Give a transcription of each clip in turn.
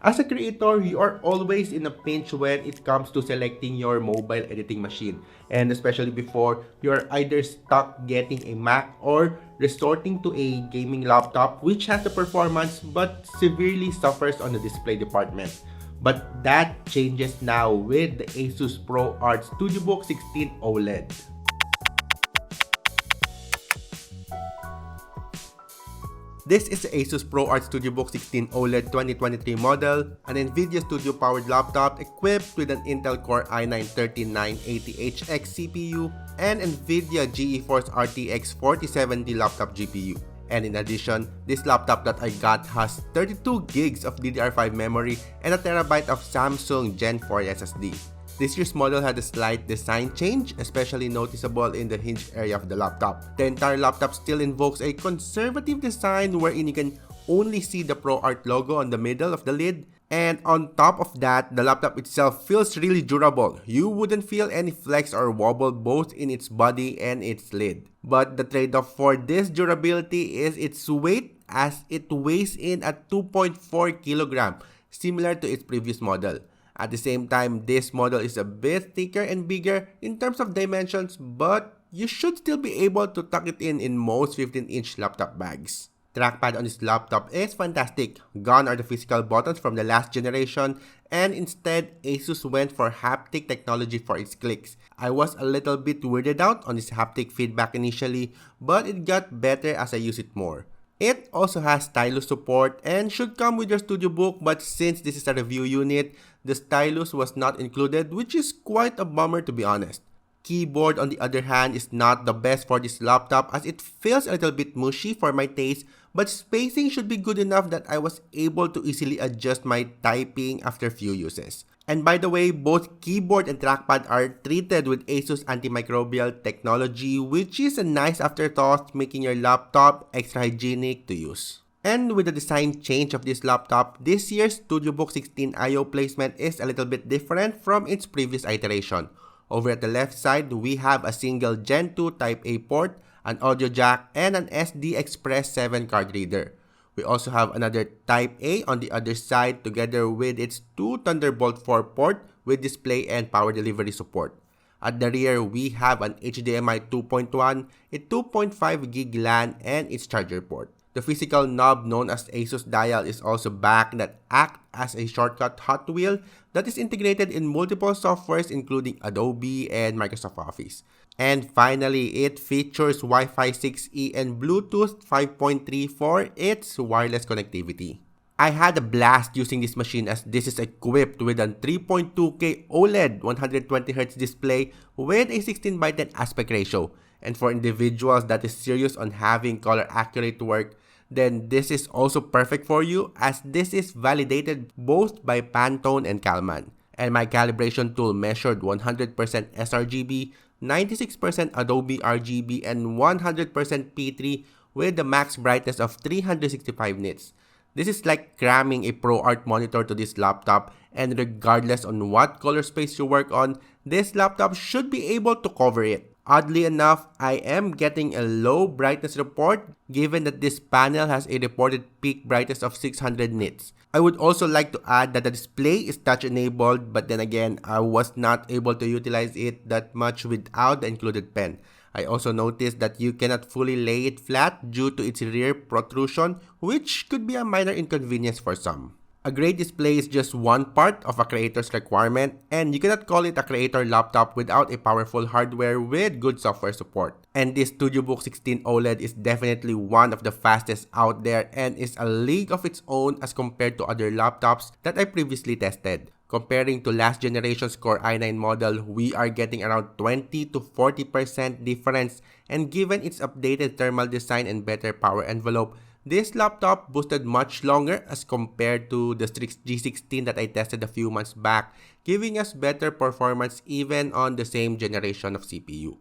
As a creator, you are always in a pinch when it comes to selecting your mobile editing machine. And especially before, you're either stuck getting a Mac or resorting to a gaming laptop which has the performance but severely suffers on the display department. But that changes now with the ASUS ProArt Studiobook 16 OLED. This is the ASUS ProArt Studiobook 16 OLED 2023 model, an NVIDIA Studio-powered laptop equipped with an Intel Core i9-13980HX CPU and NVIDIA GeForce RTX 4070 laptop GPU. And in addition, this laptop that I got has 32 gigs of DDR5 memory and a terabyte of Samsung Gen 4 SSD. This year's model had a slight design change, especially noticeable in the hinge area of the laptop. The entire laptop still invokes a conservative design wherein you can only see the ProArt logo on the middle of the lid. And on top of that, the laptop itself feels really durable. You wouldn't feel any flex or wobble both in its body and its lid. But the trade-off for this durability is its weight, as it weighs in at 2.4 kg, similar to its previous model. At the same time, this model is a bit thicker and bigger in terms of dimensions, but you should still be able to tuck it in most 15-inch laptop bags. Trackpad on this laptop is fantastic. Gone are the physical buttons from the last generation, and instead, ASUS went for haptic technology for its clicks. I was a little bit weirded out on this haptic feedback initially, but it got better as I use it more. It also has stylus support and should come with your Studiobook, but since this is a review unit, the stylus was not included, which is quite a bummer to be honest. Keyboard on the other hand is not the best for this laptop as it feels a little bit mushy for my taste, but spacing should be good enough that I was able to easily adjust my typing after few uses. And by the way, both keyboard and trackpad are treated with ASUS antimicrobial technology, which is a nice afterthought, making your laptop extra hygienic to use. And with the design change of this laptop, this year's Studiobook 16 I/O placement is a little bit different from its previous iteration. Over at the left side, we have a single Gen 2 Type A port, an audio jack, and an SD Express 7 card reader. We also have another Type A on the other side together with its two Thunderbolt 4 port with display and power delivery support. At the rear, we have an HDMI 2.1, a 2.5 gig LAN, and its charger port. The physical knob known as ASUS Dial is also back that acts as a shortcut hot wheel that is integrated in multiple softwares including Adobe and Microsoft Office. And finally, it features Wi-Fi 6E and Bluetooth 5.3 for its wireless connectivity. I had a blast using this machine as this is equipped with a 3.2K OLED 120Hz display with a 16:10 aspect ratio. And for individuals that is serious on having color accurate work, then this is also perfect for you as this is validated both by Pantone and Calman. And my calibration tool measured 100% sRGB, 96% Adobe RGB, and 100% P3 with the max brightness of 365 nits. This is like cramming a ProArt monitor to this laptop, and regardless on what color space you work on, this laptop should be able to cover it. Oddly enough, I am getting a low brightness report given that this panel has a reported peak brightness of 600 nits. I would also like to add that the display is touch enabled, but then again, I was not able to utilize it that much without the included pen. I also noticed that you cannot fully lay it flat due to its rear protrusion, which could be a minor inconvenience for some. A great display is just one part of a creator's requirement, and you cannot call it a creator laptop without a powerful hardware with good software support. And this Studiobook 16 OLED is definitely one of the fastest out there and is a league of its own as compared to other laptops that I previously tested. Comparing to last generation's Core i9 model, we are getting around 20 to 40% difference, and given its updated thermal design and better power envelope, this laptop boosted much longer as compared to the Strix G16 that I tested a few months back, giving us better performance even on the same generation of CPU.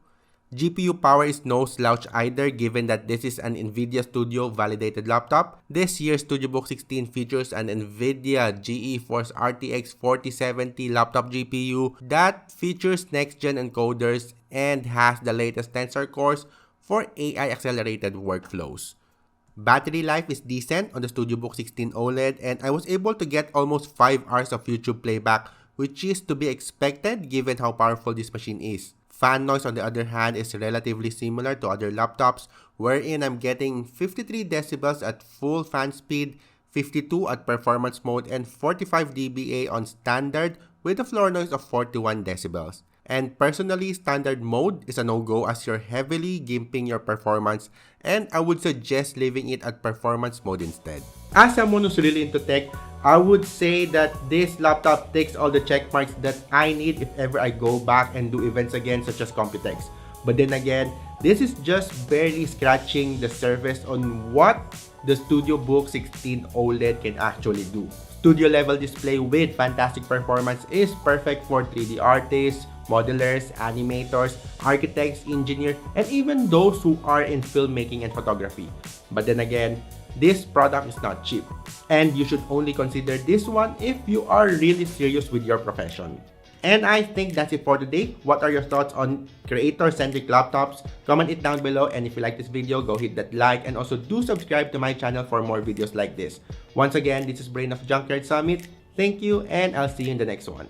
GPU power is no slouch either given that this is an NVIDIA Studio validated laptop. This year's Studiobook 16 features an NVIDIA GeForce RTX 4070 laptop GPU that features next-gen encoders and has the latest tensor cores for AI accelerated workflows. Battery life is decent on the StudioBook 16 OLED, and I was able to get almost 5 hours of YouTube playback, which is to be expected given how powerful this machine is. Fan noise on the other hand is relatively similar to other laptops, wherein I'm getting 53 decibels at full fan speed, 52 at performance mode, and 45 dBA on standard with a floor noise of 41 decibels. And personally, standard mode is a no-go as you're heavily gimping your performance, and I would suggest leaving it at performance mode instead. As someone who's really into tech, I would say that this laptop ticks all the check marks that I need if ever I go back and do events again such as Computex. But then again, this is just barely scratching the surface on what the StudioBook 16 OLED can actually do. Studio level display with fantastic performance is perfect for 3D artists, modelers, animators, architects, engineers, and even those who are in filmmaking and photography. But then again, this product is not cheap, and you should only consider this one if you are really serious with your profession. And I think that's it for today. What are your thoughts on creator-centric laptops? Comment it down below, and if you like this video, go hit that like and also do subscribe to my channel for more videos like this. Once again, this is Brain of Junkyard Summit. Thank you, and I'll see you in the next one.